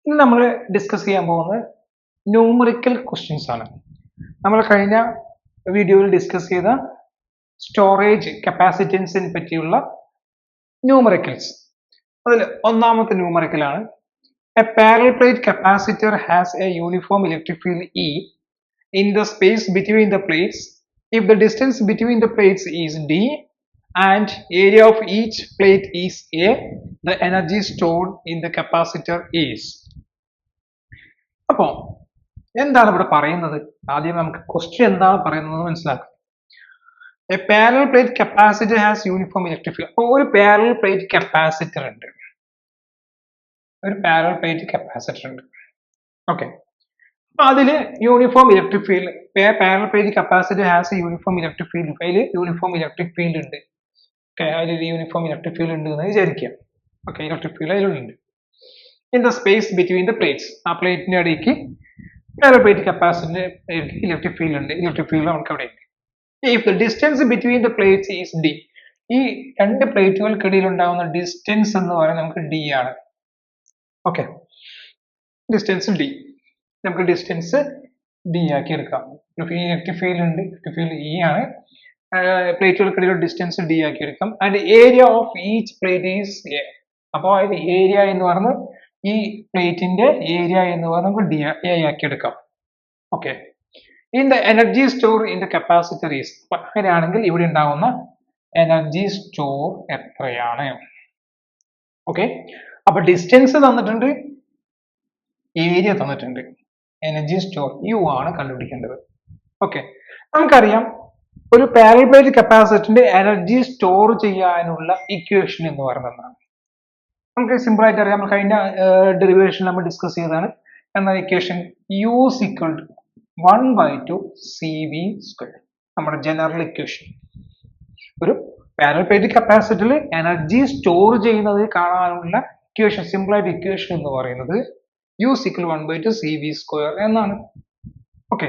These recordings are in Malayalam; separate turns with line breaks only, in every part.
ഇന്ന് നമ്മൾ ഡിസ്കസ് ചെയ്യാൻ പോകുന്നത് ന്യൂമറിക്കൽ ക്വസ്റ്റ്യൻസ് ആണ്. നമ്മൾ കഴിഞ്ഞ വീഡിയോയിൽ ഡിസ്കസ് ചെയ്ത സ്റ്റോറേജ് കപ്പാസിറ്റൻസിനെ പറ്റിയുള്ള ന്യൂമറിക്കൽസ്. അതിൽ ഒന്നാമത്തെ ന്യൂമറിക്കലാണ് a parallel plate capacitor has a uniform electric field E in the space between the plates if the distance between the plates is d and area of each plate is A, the energy stored in the capacitor is. അപ്പോൾ എന്താണ് ഇവിടെ പറയുന്നത്? ആദ്യം നമുക്ക് ക്വസ്റ്റ്യൻ എന്താണ് പറയുന്നത് മനസ്സിലാക്കാം. A parallel plate capacitor has uniform electric field. അപ്പോൾ ഒരു പാരലൽ പ്ലേറ്റ് കപ്പാസിറ്റർ ഉണ്ട്, ഓക്കെ. അപ്പൊ അതില് uniform electric field, parallel plate capacitor has a uniform electric field. അതിൽ യൂണിഫോം ഇലക്ട്രിക് ഫീൽഡ് ഉണ്ട്, അതിൽ യൂണിഫോം ഇലക്ട്രിക് ഫീൽഡ് ഉണ്ട് എന്ന് വിചാരിക്കുക. ഓക്കെ, ഇലക്ട്രിക് ഫീൽഡ് അതിലുണ്ട്. In the space between the plates, ആ പ്ലേറ്റിന്റെ ഇടയ്ക്ക് parallel plate capacitor electric field ഉണ്ട്. ഇലക്ട്രിക് ഫീൽഡ് നമുക്ക് അവിടെ ഉണ്ട്. If the distance between the plates is D, ഈ രണ്ട് പ്ലേറ്റുകൾക്കിടയിൽ ഉണ്ടാകുന്ന ഡിസ്റ്റൻസ് എന്ന് പറയുന്നത് നമുക്ക് ഡി ആണ്. ഓക്കെ, ഡിസ്റ്റൻസ് ഡി, നമുക്ക് ഡിസ്റ്റൻസ് ഡി ആക്കി എടുക്കാം. ഇലക്ട്രിക് ഫീൽഡ് ഉണ്ട്, ഇലക്ട്രിക് ഫീൽഡ് ഇ ആണ്, പ്ലേറ്റുകൾക്കിടയിൽ ഡിസ്റ്റൻസ് ഡി ആക്കി എടുക്കാം. And area of each plate is A. അപ്പോൾ അതിൽ ഏരിയ എന്ന് പറഞ്ഞ് ഈ പ്ലേറ്റിന്റെ ഏരിയ എന്ന് പറഞ്ഞ് നമുക്ക് ഡി എ ആക്കി എടുക്കാം. Okay, in the energy store in the capacitor is, അങ്ങനെയാണെങ്കിൽ ഇവിടെ ഉണ്ടാവുന്ന എനർജി സ്റ്റോർ എത്രയാണ്? ഓക്കെ, അപ്പൊ ഡിസ്റ്റൻസ് തന്നിട്ടുണ്ട്, ഏരിയ തന്നിട്ടുണ്ട്, എനർജി സ്റ്റോർ യു ആണ് കണ്ടുപിടിക്കേണ്ടത്. ഓക്കെ, നമുക്കറിയാം ഒരു പാരലൽ പ്ലേറ്റ് കപ്പാസിറ്ററിന്റെ എനർജി സ്റ്റോർ ചെയ്യാനുള്ള ഇക്വേഷൻ എന്ന് പറയുന്നതാണ്. നമുക്ക് സിമ്പിൾ ആയിട്ട് അറിയാം, നമ്മൾ കഴിഞ്ഞ ഡെറിവേഷൻ നമ്മൾ ഡിസ്കസ് ചെയ്തതാണ്. എന്നാൽ equation U equal to 1/2 CV², നമ്മുടെ ജനറൽ ഇക്വേഷൻ. ഒരു പാരലൽ പ്ലേറ്റ് കപ്പാസിറ്ററിൽ എനർജി സ്റ്റോർ ചെയ്യുന്നത് കാണാനുള്ള ഇക്വേഷൻ, സിമ്പിൾ ആയിട്ട് ഇക്വേഷൻ എന്ന് പറയുന്നത് U ഈക്വൽ 1/2 CV² എന്നാണ്. ഓക്കെ,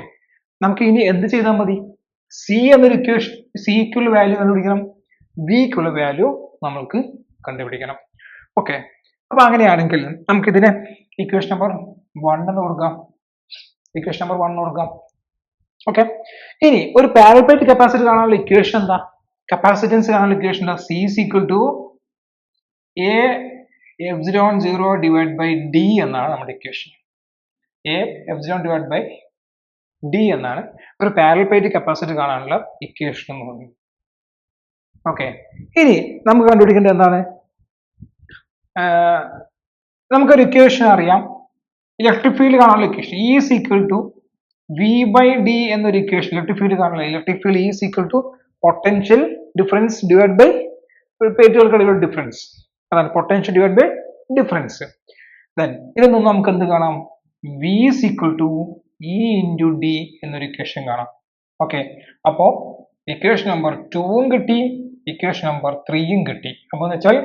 നമുക്ക് ഇനി എന്ത് ചെയ്താൽ മതി? സി എന്നൊരു ഇക്വേഷൻ, സിക്കുള്ള വാല്യൂ കണ്ടുപിടിക്കണം, വിക്കുള്ള വാല്യൂ നമ്മൾക്ക് കണ്ടുപിടിക്കണം. ഓക്കെ, അപ്പൊ അങ്ങനെയാണെങ്കിൽ നമുക്ക് ഇതിനെ ഇക്വേഷൻ നമ്പർ 1 എന്ന് കൊടുക്കാം. ഇക്വേഷൻ നമ്പർ 1 കൊടുക്കാം. ഓക്കെ, ഇനി ഒരു പാരലൽ പ്ലേറ്റ് കപ്പാസിറ്റർ കാണാനുള്ള ഇക്വേഷൻ എന്താ? കപ്പാസിറ്റൻസ് കാണാനുള്ള ഇക്വേഷൻ എന്താ? C equal to A ε0 divide by d എന്നാണ് നമ്മുടെ ഇക്വേഷൻ. A ε0 / d എന്നാണ് ഒരു പാരലൽ പ്ലേറ്റ് കപ്പാസിറ്റർ കാണാനുള്ള ഇക്വേഷൻ എന്ന് പറയുന്നത്. ഓക്കെ, ഇനി നമുക്ക് കണ്ടുപിടിക്കേണ്ടത് എന്താണ്? നമുക്കൊരു ഇക്വേഷൻ അറിയാം, ഇലക്ട്രിക് ഫീൽഡ് കാണാനുള്ള equation E is equal to V/d എന്നൊരു ഇക്വേഷൻ. ഇലക്ട്രിക് ഫീൽഡ് കാണാനുള്ള electric field E is equal to potential difference divide by പ്ലേറ്റുകൾക്കിടയിലുള്ള ഡിഫറൻസ്, അതാണ് potential divide by difference. Then ഇതിൽ നിന്ന് നമുക്ക് എന്ത് കാണാം? V is equal to E into d എന്നൊരു ഇക്വേഷൻ കാണാം. ഓക്കെ, അപ്പോ ഇക്വേഷൻ നമ്പർ 2 കിട്ടി, ഇക്വേഷൻ നമ്പർ 3 കിട്ടി. അപ്പൊ എന്ന് വെച്ചാൽ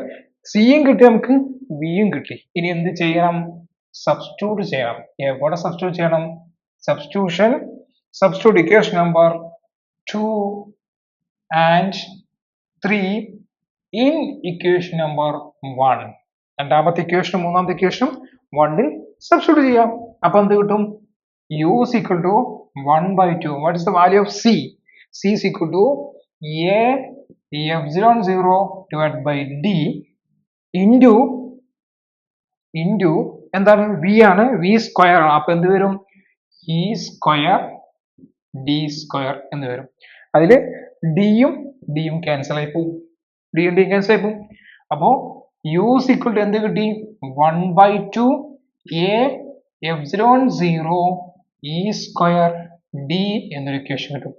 സിയും കിട്ടി, നമുക്ക് വിയും കിട്ടി. ഇനി എന്ത് ചെയ്യണം? സബ്സ്റ്റിറ്റ്യൂട്ട് ചെയ്യണം. എവിടെ സബ്സ്റ്റിറ്റ്യൂട്ട് ചെയ്യണം? Substitution, substitute equation number 2 and 3 in equation number 1. രണ്ടാമത്തെ ഇക്വേഷനും മൂന്നാമത്തെ ഇക്വേഷനും 1ൽ സബ്സ്റ്റിറ്റ്യൂട്ട് ചെയ്യാം. അപ്പൊ എന്ത് കിട്ടും? U is equal to 1/2. What is the value of C? C is equal to A ε0 divided by D into എന്താണ്? V ആണ്, V സ്ക്വയർ ആണ്. അപ്പൊ എന്ത് വരും? E സ്ക്വയർ D സ്ക്വയർ എന്ന് വരും. അതില് ഡിയും ക്യാൻസൽ ആയി പോകും, ഡിയും ക്യാൻസൽ ആയി പോകും. അപ്പോ U is equal to എന്ത് കിട്ടി? 1/2 A ε0 E സ്ക്വയർ D എന്നൊരു ഇക്വേഷൻ കിട്ടും.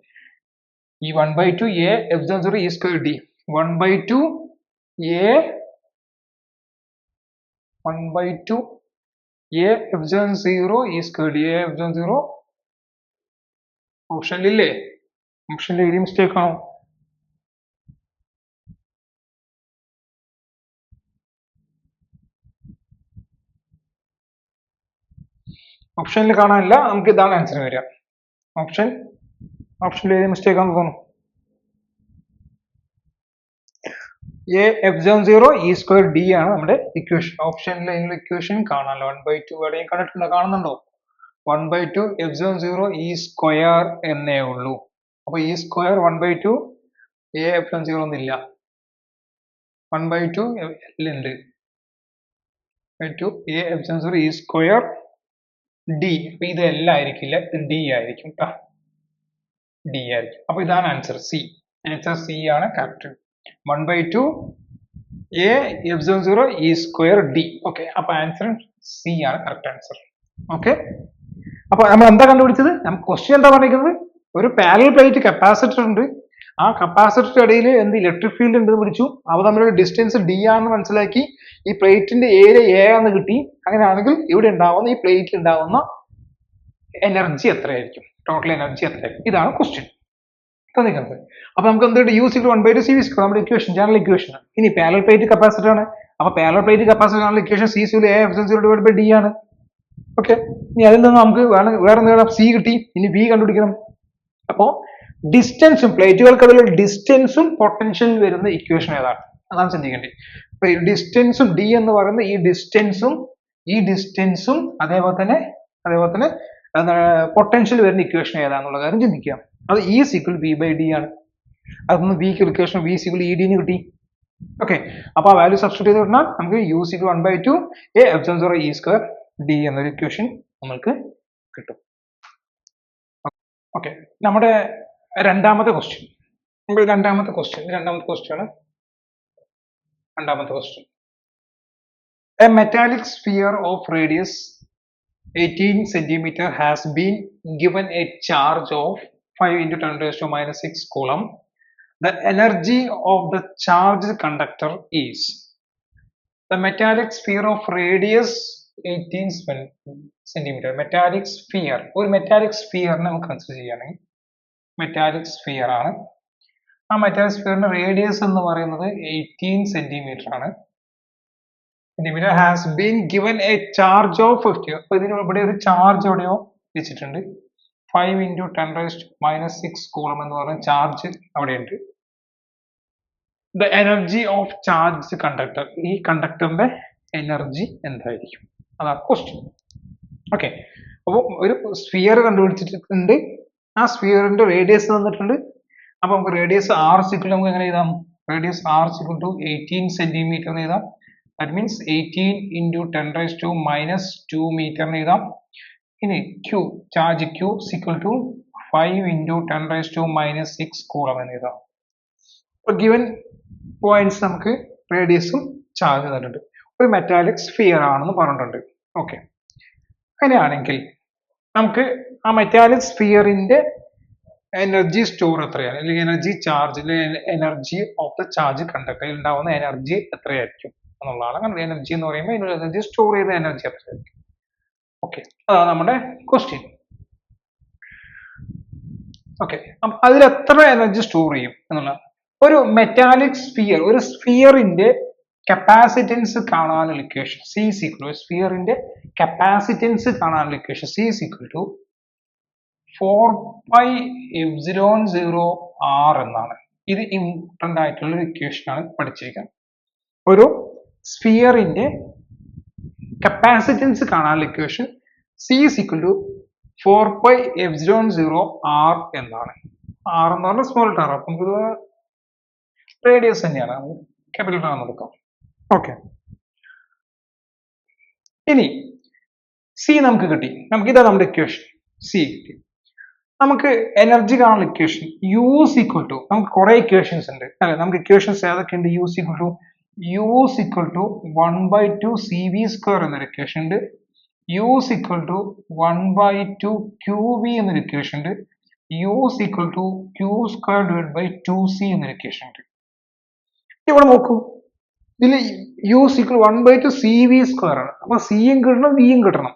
ഈ 1/2 A ε0 E square D, 1/2 A ε0 E square D. A ε0 ഓപ്ഷനിലില്ലേ? ഓപ്ഷനിൽ എഴുതിയ മിസ്റ്റേക്ക് ആണോ? ഓപ്ഷനിൽ കാണാനില്ല, നമുക്ക് ഇതാണ് ആൻസർ വരിക. ഓപ്ഷനിൽ എഴുതിയ മിസ്റ്റേക്ക് ആണെന്ന് തോന്നുന്നു. A epsilon 0 E square D ആണ് നമ്മുടെ ഇക്വേഷൻ. ഓപ്ഷനിലെ ഇക്വേഷൻ കാണാമല്ലോ. 1/2 എവിടെയും കണ്ടിട്ടുണ്ടോ, കാണുന്നുണ്ടോ? 1/2 എപ്സിലോൺ 0 ഇ സ്ക്വയർ എന്നേ ഉള്ളൂ. അപ്പൊ ഇ സ്ക്വയർ 1/2 എ എപ്സിലോൺ 0 ഒന്നില്ല. 1/2 എൽ ഉണ്ട്. 2 A epsilon 0 E square D. അപ്പൊ ഇത് എൽ ആയിരിക്കില്ല, ഇത് ഡി ആയിരിക്കും കേട്ടോ. ഡി ആയിരിക്കും. അപ്പൊ ഇതാണ് ആൻസർ സി. ആൻസർ സി ആണ് correct. 1/2 A epsilon 0 E square D. Okay, അപ്പൊ ആൻസർ സി ആണ് കറക്റ്റ് ആൻസർ. ഓക്കെ, അപ്പൊ നമ്മൾ എന്താ കണ്ടുപിടിച്ചത്? നമുക്ക് ക്വസ്റ്റ്യൻ എന്താ പറയുന്നത്? ഒരു പാരലൽ പ്ലേറ്റ് കപ്പാസിറ്റർ ഉണ്ട്. ആ കപ്പാസിറ്റർ ഇടയിൽ എന്ത് ഇലക്ട്രിക് ഫീൽഡ് ഉണ്ടെന്ന് പിടിച്ചു. അവ തമ്മിലുള്ള ഡിസ്റ്റൻസ് ഡി ആണെന്ന് മനസ്സിലാക്കി. ഈ പ്ലേറ്റിന്റെ ഏരിയ എ ആണെന്ന് കിട്ടി. അങ്ങനെയാണെങ്കിൽ ഇവിടെ ഉണ്ടാവുന്ന ഈ പ്ലേറ്റിൽ ഉണ്ടാവുന്ന എനർജി എത്രയായിരിക്കും? ടോട്ടൽ എനർജി എത്രയായിരിക്കും? ഇതാണ് ക്വസ്റ്റ്യൻ തന്നിരിക്കുന്നത്. അപ്പൊ നമുക്ക് എന്തുണ്ട്? U equal 1/2 C V square നമ്മുടെ ഇക്വേഷൻ, ജനറൽ ഇക്വേഷൻ. ഇനി പാരലൽ പ്ലേറ്റ് കപ്പാസിറ്റർ ആണ്. അപ്പൊ parallel plate capacitor general equation C സിയിൽ A epsilon 0 divide by D ആണ്. ഓക്കെ, ഇനി അതിൽ നിന്ന് നമുക്ക് വേറെ എന്ത് സി കിട്ടി. ഇനി ബി കണ്ടുപിടിക്കണം. അപ്പോ ഡിസ്റ്റൻസും പ്ലേറ്റുകൾക്കതിലുള്ള ഡിസ്റ്റൻസും പൊട്ടൻഷ്യൽ വരുന്ന ഇക്വേഷൻ ഏതാണ്? അതാണ് ചിന്തിക്കേണ്ടത്. അപ്പൊ ഡിസ്റ്റൻസും ഡി എന്ന് പറയുന്ന ഈ ഡിസ്റ്റൻസും അതേപോലെ തന്നെ പൊട്ടൻഷ്യൽ വരുന്ന ഇക്വേഷൻ ഏതാണെന്നുള്ള കാര്യം ചിന്തിക്കുക. അത് E equal B by D ആണ്. അതൊന്ന് ബിക്ക് ഇക്വേഷൻ ബി സിക്വൽ ഇ ഡിന് കിട്ടി. ഓക്കെ, അപ്പൊ ആ വാല്യൂ സബ്സ്റ്റിറ്റ്യൂട്ട് ചെയ്ത് കഴിഞ്ഞാൽ നമുക്ക് U equal 1/2 A epsilon 0 E square D എന്നൊരു ഇക്വേഷൻ നമുക്ക് കിട്ടും. ഓക്കെ, നമ്മുടെ രണ്ടാമത്തെ ക്വസ്റ്റ്യൻ ആണ്. A metallic sphere of radius 18 centimeter has been given a charge of 5 into 10 raised to minus 6 coulomb. The energy of the charged conductor is. The metallic sphere of radius 18 centimeter. Metallic sphere. ഒരു metallic sphere നമുക്ക് കൺസിഡർ ചെയ്യുകയാണെങ്കിൽ മെറ്റാലിക് സ്ഫിയർ ആണ്. ആ മെറ്റാലിക് സ്ഫിയറിന്റെ റേഡിയസ് എന്ന് പറയുന്നത് 18 സെന്റിമീറ്റർ ആണ്. Centimetre has been given A charge of 50. അപ്പൊ ഇതിന് ഇവിടെ ഒരു ചാർജ് എവിടെയോ വെച്ചിട്ടുണ്ട്. 5 into 10 raised to minus 6 coulomb എന്ന് പറയുന്ന ചാർജ് അവിടെയുണ്ട്. The energy of charge conductor. ഈ കണ്ടക്ടറിന്റെ എനർജി എന്തായിരിക്കും? അതാണ് ക്വസ്റ്റ്യൻ. ഓക്കെ, അപ്പോൾ ഒരു സ്ഫിയർ കണ്ടുപിടിച്ചിട്ടുണ്ട്. ആ സ്ഫിയറിന്റെ റേഡിയസ് തന്നിട്ടുണ്ട്. അപ്പൊ നമുക്ക് റേഡിയസ് ആർ സിക്വൽ നമുക്ക് എങ്ങനെ എഴുതാം? Radius R equal to 18 centimetre എന്ന് എഴുതാം. That means 18 into 10 raised to minus 2 meter എന്ന് എഴുതാം. ഇനി Q, charge Q equal to 5 into 10 raised to minus 6 coulomb എന്ന് എഴുതാം. ഇപ്പൊ ഗിവൻ പോയിന്റ്സ് നമുക്ക് റേഡിയസും ചാർജ് തന്നിട്ടുണ്ട്. ഒരു മെറ്റാലിക് സ്ഫിയർ ആണെന്ന് പറഞ്ഞിട്ടുണ്ട്. ഓക്കെ, അങ്ങനെയാണെങ്കിൽ നമുക്ക് ആ മെറ്റാലിക് സ്ഫിയറിന്റെ എനർജി സ്റ്റോർ എത്രയാണ്, അല്ലെങ്കിൽ energy charge, energy of the charge കണ്ടക്ടറിൽ ഉണ്ടാവുന്ന എനർജി എത്രയായിരിക്കും എന്നുള്ളതാണ്. അങ്ങനെ എനർജി എന്ന് പറയുമ്പോൾ എനർജി സ്റ്റോർ ചെയ്ത എനർജി എത്രയായിരിക്കും? ഓക്കെ, അതാണ് നമ്മുടെ ക്വസ്റ്റ്യൻ. ഓക്കെ, അപ്പൊ അതിൽ എത്ര എനർജി സ്റ്റോർ ചെയ്യും എന്നുള്ളതാണ്. ഒരു മെറ്റാലിക് സ്ഫിയർ, ഒരു സ്ഫിയറിന്റെ കപ്പാസിറ്റൻസ് കാണാനുള്ള ഇക്വേഷൻ സി ഈക്വൽ, സ്ഫിയറിന്റെ കപ്പാസിറ്റൻസ് കാണാനുള്ള equation C equal to 4πε0 r എന്നാണ്. ഇത് ഇമ്പോർട്ടന്റ് ആയിട്ടുള്ള ഒരു ഇക്വേഷൻ ആണ് പഠിച്ചിരിക്കുന്നത്. ഒരു സ്ഫിയറിന്റെ കപ്പാസിറ്റൻസ് കാണാനുള്ള equation C equal to 4πε0 r എന്നാണ്. r എന്ന് പറഞ്ഞാൽ സ്മോൾ ലെറ്റർ, അപ്പൊ നമുക്ക് റേഡിയസ് തന്നെയാണ്, ക്യാപിറ്റൽ ലെറ്റർ ആണെന്ന് എടുക്കാം. ഓക്കെ, ഇനി സി നമുക്ക് കിട്ടി. നമുക്ക് ഇതാ നമ്മുടെ ഇക്വേഷൻ സി കിട്ടി. നമുക്ക് എനർജി കാണുന്ന ഇക്വേഷൻ യു ഈക്വൽ ടു, നമുക്ക് കുറെ ഇക്വേഷൻസ് ഉണ്ട് അല്ലെ. നമുക്ക് ഇക്വേഷൻസ് ഏതൊക്കെയുണ്ട്? U equal to 1/2 cv square എന്നൊരു ഇക്വേഷൻ ഉണ്ട്. യു ഈക്വൽ ടു 1/2 qv എന്നൊരു ഇക്വേഷൻ ഉണ്ട്. U equal to q square divide by 2c എന്നൊരു ഇക്വേഷൻ ഉണ്ട്. ഇവിടെ നോക്കൂ, ഇതിൽ യു ഈക്വൽ 1/2 cv സ്ക്വയർ ആണ്. അപ്പൊ സിയും കിട്ടണം വിയും കിട്ടണം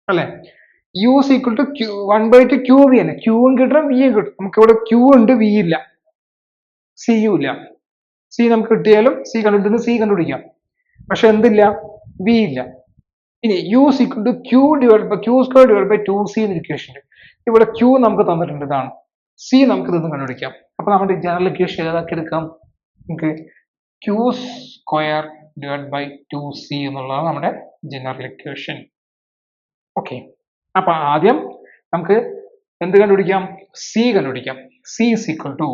അല്ലെ. യു ഈക്വൽ ടു 1/2 qv ആണ്. ക്യൂവും കിട്ടണം വിയും കിട്ടണം. നമുക്ക് ഇവിടെ ക്യൂ ഉണ്ട്, വി ഇല്ല, സിയും ഇല്ല. സി നമുക്ക് കിട്ടിയാലും സി കണ്ടുപിടിക്കാം, പക്ഷെ എന്തില്ല? വി ഇല്ല. ഇനി U equal to q square divide by 2c എന്നൊരു ഇക്വേഷൻ ഉണ്ട്. ഇവിടെ q നമുക്ക് തന്നിട്ടുണ്ട്, ഇതാണ്. സി നമുക്ക് ഇതൊന്നും കണ്ടുപിടിക്കാം. അപ്പൊ നമ്മുടെ ജനറൽ ഇക്വേഷൻ ഏതാക്കി എടുക്കാം? നമുക്ക് q Q square divide by 2c എന്നുള്ളതാണ് നമ്മുടെ ജനറൽ ഇക്വേഷൻ. ഓക്കെ, അപ്പൊ ആദ്യം നമുക്ക് എന്ത് കണ്ടുപിടിക്കാം? സി കണ്ടുപിടിക്കാം. C is equal to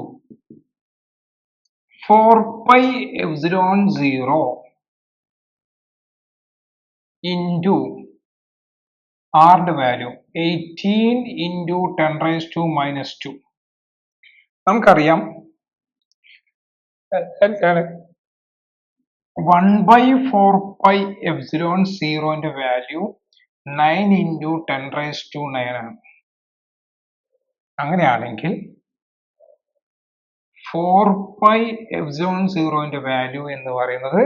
4πε0 into ആറിന്റെ വാല്യൂ 18 into 10⁻⁻². നമുക്കറിയാം 1/4πε0ന്റെ വാല്യൂ 9 into 10⁻⁹ ആണ്. അങ്ങനെയാണെങ്കിൽ 4πε0ന്റെ വാല്യൂ എന്ന് പറയുന്നത്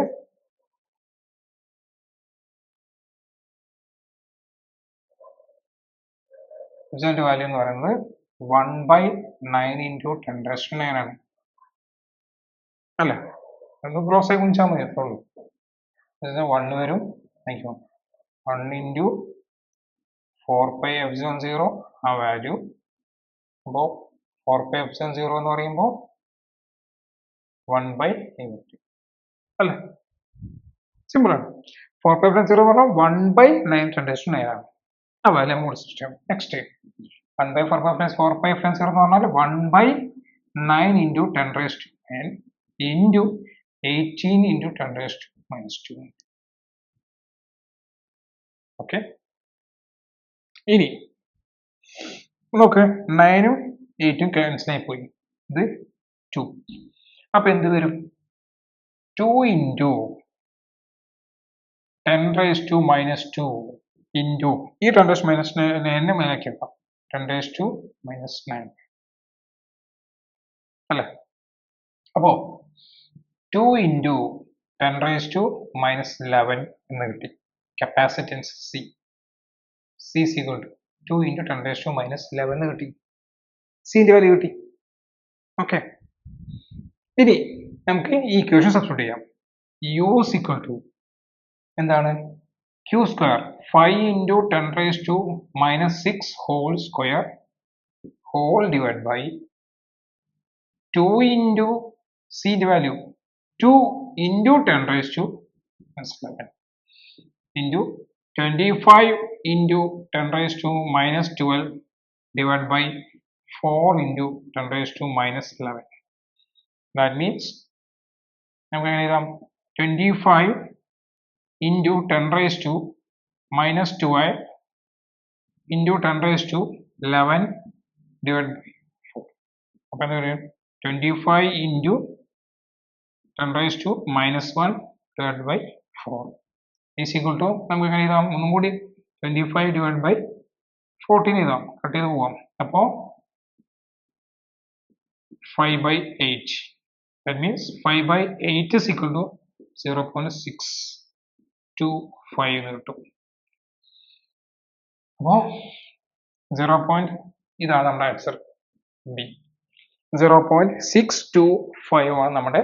വാല്യൂ എന്ന് പറയുന്നത് 1/9 into 10⁻⁹ ആണ്. അല്ലേ? ഒന്ന് ക്രോസ് ആയി കുണിച്ചാൽ മതി, അത്രേ ഉള്ളൂ. 1 വരും, 1 into 4πε0 ആ വാല്യൂ. അപ്പോൾ 4πε0 എന്ന് പറയുമ്പോൾ 1/8 അല്ലേ? സിമ്പിൾ ആണ്. 4πε0 പറഞ്ഞാൽ 1/9 ആണ്. ആ വാല്യൂ നമുക്ക് സിസ്റ്റം. നെക്സ്റ്റ് 1/4π+4πε0 എന്ന് പറഞ്ഞാൽ 1/9 into 10⁻⁻9 into 18 into 10⁻⁻². ഓക്കെ, ഇനി നോക്ക്, 9ഉം 8ഉം ക്യാൻസൽ ആയി പോയി. ഇത് 2. അപ്പൊ എന്ത് വരും? 2 into 10⁻⁻² into ഈ 10⁻⁻9 മേലേക്ക് വെക്കാം. 10⁻⁻9 അല്ലേ? അപ്പോ 2 into 10⁻⁻11 എന്ന് കിട്ടി. Capacitance C. C is equal to 2 into 10⁻⁻11 എന്ന് കിട്ടി. സിന്റെ വാല്യൂ കിട്ടി. ഓക്കെ, ഇനി നമുക്ക് ഈ ഇക്വേഷൻ സബ്സ്റ്റിറ്റ്യൂട്ട് ചെയ്യാം. U is equal to എന്താണ്? Q square 5 into 10⁻⁻6 whole square whole divided by 2 into C ന്റെ value 2 into 10⁻⁻11 into 25 into 10⁻⁻12 divided by 4 into 10⁻⁻11. That means നമുക്ക് എങ്ങനെ എഴുതാം? 25 into 10⁻⁻12 into 10⁻11 divided by 4. അപ്പോൾ എന്താ പറയുക? 25 into 10⁻⁻1 divided by 4 is equal to നമുക്ക് എങ്ങനെ എഴുതാം? ഒന്നും കൂടി 25 divided by 14 എഴുതാം. കട്ട് ചെയ്ത് പോവാം. അപ്പോൾ 5/8. That means 5/8 is equal to 0.625 എന്ന് കിട്ടും. അപ്പോൾ 0. ഇതാണ് നമ്മുടെ ആൻസർ ബി. 0.625 ആണ് നമ്മുടെ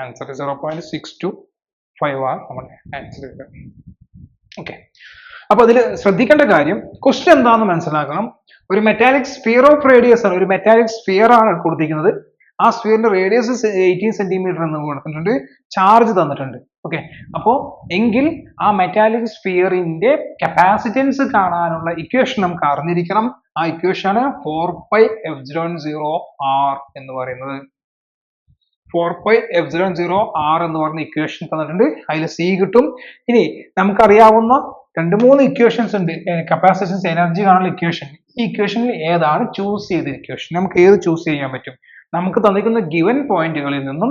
ആൻസർ. 0.625 ആണ് നമ്മുടെ ആൻസർ. ഓക്കെ, അപ്പൊ അതിൽ ശ്രദ്ധിക്കേണ്ട കാര്യം, ക്വസ്റ്റ്യൻ എന്താണെന്ന് മനസ്സിലാക്കണം. ഒരു മെറ്റാലിക് സ്ഫിയർ ഓഫ് റേഡിയസ് ആണ്, ഒരു മെറ്റാലിക് സ്ഫിയർ ആണ് കൊടുത്തിരിക്കുന്നത്. ആ സ്ഫിയറിന്റെ റേഡിയസ് 18 സെന്റിമീറ്റർ എന്ന് കൊടുത്തിട്ടുണ്ട്, ചാർജ് തന്നിട്ടുണ്ട്. ഓക്കെ, അപ്പോ എങ്കിൽ ആ മെറ്റാലിക് സ്ഫിയറിന്റെ കപ്പാസിറ്റൻസ് കാണാനുള്ള ഇക്വേഷൻ നമുക്ക് അറിഞ്ഞിരിക്കണം. ആ ഇക്വേഷൻ ആണ് 4πε0r എന്ന് പറയുന്നത്. 4πε0r എന്ന് പറഞ്ഞ ഇക്വേഷൻ തന്നിട്ടുണ്ട്. അതിൽ സി കിട്ടും. ഇനി നമുക്കറിയാവുന്ന 2-3 ഇക്വേഷൻസ് ഉണ്ട് കപ്പാസിറ്റൻസ് എനർജി കാണാനുള്ള ഇക്വേഷൻ. ഈ ഇക്വേഷനിൽ ഏതാണ് ചൂസ് ചെയ്ത ഇക്വേഷൻ? നമുക്ക് ഏത് ചൂസ് ചെയ്യാൻ പറ്റും? നമുക്ക് തന്നിരിക്കുന്ന ഗിവൻ പോയിന്റുകളിൽ നിന്നും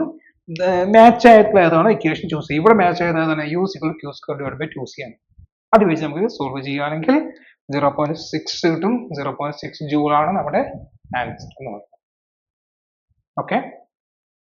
മാച്ച് ആയിട്ടുള്ള ഏതാണ് ഇക്വേഷൻ ചൂസ് ചെയ്യുക. ഇവിടെ മാച്ച് ആയത് ഏതാണ്? U = Q²/2c ആണ്. അത് വെച്ച് നമുക്ക് സോൾവ് ചെയ്യുകയാണെങ്കിൽ 0.6 കിട്ടും. 0.6 ജൂൾ ആണ് നമ്മുടെ ആൻസർ എന്ന് പറയുന്നത്. ഓക്കെ.